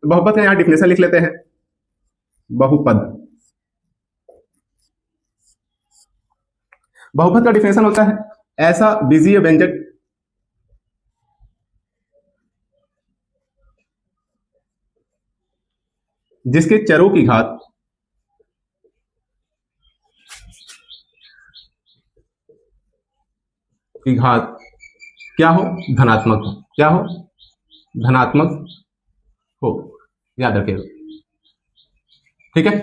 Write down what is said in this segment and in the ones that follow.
तो बहुपद का यहाँ डिफिनेशन लिख लेते हैं। बहुपद, बहुपद का डिफिनेशन होता है ऐसा बीजीय व्यंजक जिसके चरों की घात क्या हो, धनात्मक हो। क्या हो, धनात्मक हो, याद रखिएगा। ठीक है,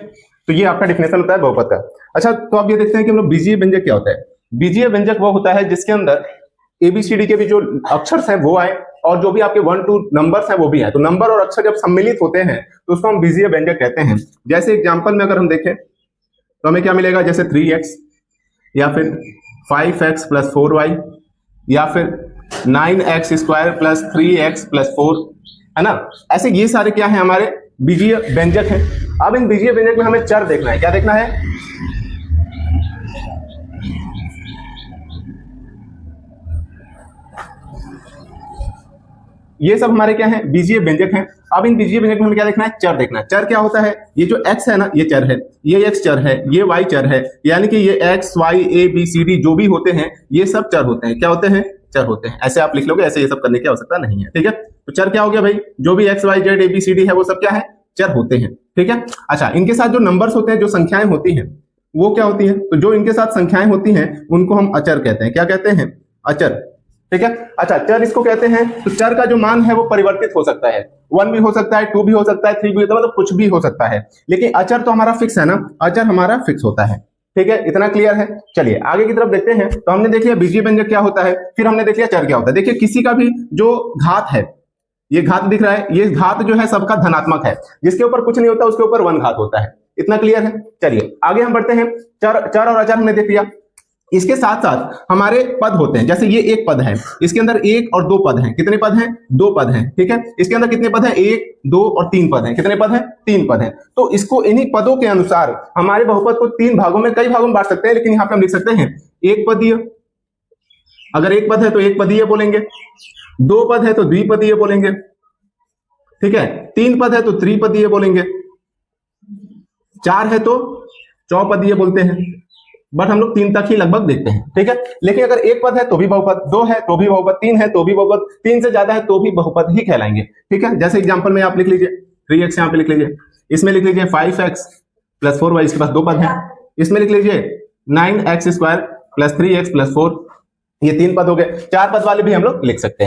तो ये आपका डिफिनेशन होता है बहुपद का। अच्छा, तो आप ये देखते हैं कि हम लोग बीजीय व्यंजक क्या होता है। बीजीय व्यंजक वो होता है जिसके अंदर एबीसीडी के भी जो अक्षर हैं वो आए और जो भी आपके 1 2 नंबर्स हैं वो भी आए। तो नंबर और अक्षर जब सम्मिलित होते हैं तो उसको हम बीजीय व्यंजक कहते हैं। जैसे एग्जांपल में अगर हम देखें तो हमें क्या मिलेगा, जैसे 3x या फिर 5x + 4y या फिर 9x² + 3x + 4, है ना। ऐसे ये सारे क्या है, हमारे बीजीय व्यंजक हैं। अब इन बीजीय व्यंजक में हमें चर देखना है। क्या देखना है, ये सब हमारे क्या है, बीजीय व्यंजक हैं। अब इन बीजीय व्यंजक में हमें क्या देखना है, चर देखना है। चर क्या होता है, ये जो x है ना, ये चर है, ये x चर है, ये y चर है, यानी कि ये x y a b c d जो भी होते हैं ये सब चर होते हैं। क्या होते हैं, चर होते हैं। ऐसे आप लिख लोगे, ऐसे ये सब करने की आवश्यकता नहीं है। ठीक है, तो चर क्या हो गया भाई, जो भी x y z a b c d है वो सब क्या है, चर होते हैं। ठीक है, अच्छा, इनके साथ जो नंबर्स होते हैं, जो संख्याएं होती हैं वो क्या होती हैं, तो जो इनके साथ संख्याएं होती हैं उनको हम अचर कहते हैं। क्या कहते हैं, अचर। ठीक है, अच्छा, चर इसको कहते हैं। तो चर का जो मान है वो परिवर्तित हो सकता है, 1 भी हो सकता है, 2 भी हो सकता है, 3 भी होता है, मतलब कुछ भी हो सकता है। लेकिन अचर तो हमारा फिक्स है ना, अचर हमारा फिक्स होता है। ठीक है, इतना क्लियर है। चलिए आगे की तरफ देखते हैं। तो हमने देख लिया बीजीय व्यंजक क्या होता है, फिर हमने देख लिया चर क्या होता है। देखिए, किसी का भी जो घात है, ये घात दिख रहा है, ये घात जो है सबका धनात्मक है। जिसके ऊपर कुछ नहीं होता उसके ऊपर 1 घात होता है। इतना क्लियर है। चलिए आगे हम बढ़ते हैं। चर और अचर हमने देख लिया। इसके साथ साथ हमारे पद होते हैं। जैसे ये एक पद है, इसके अंदर 1 और 2 पद हैं। कितने पद हैं, 2 पद हैं। ठीक है, इसके अंदर कितने पद हैं, 1 2 और 3 पद हैं। कितने पद हैं, 3 पद हैं। तो इसको इन्हीं पदों के अनुसार हमारे बहुपद को 3 भागों में, कई भागों में बांट सकते हैं, लेकिन यहां पे हम लिख सकते हैं एक पदीय। अगर एक पद है तो एक पदीय बोलेंगे, 2 पद है तो द्विपदीय बोलेंगे, ठीक है, 3 पद है तो त्रिपदीय बोलेंगे, 4 है तो चौपदीय बोलते हैं। बट हम लोग 3 तक ही लगभग देखते हैं। ठीक है, लेकिन अगर एक पद है तो भी बहुपद, 2 है तो भी बहुपद, 3 है तो भी बहुपद, 3 से ज्यादा है तो भी बहुपद ही कहलाएंगे। ठीक है, जैसे एग्जांपल में आप लिख लीजिए 3x, यहां पे लिख लीजिए, इसमें लिख लीजिए 5x + 4y, इसके पास 2 पद है। इसमें लिख लीजिए 9x² + 3x + 4, ये 3 पद हो गए। 4 पद वाले भी हम लोग लिख सकते हैं।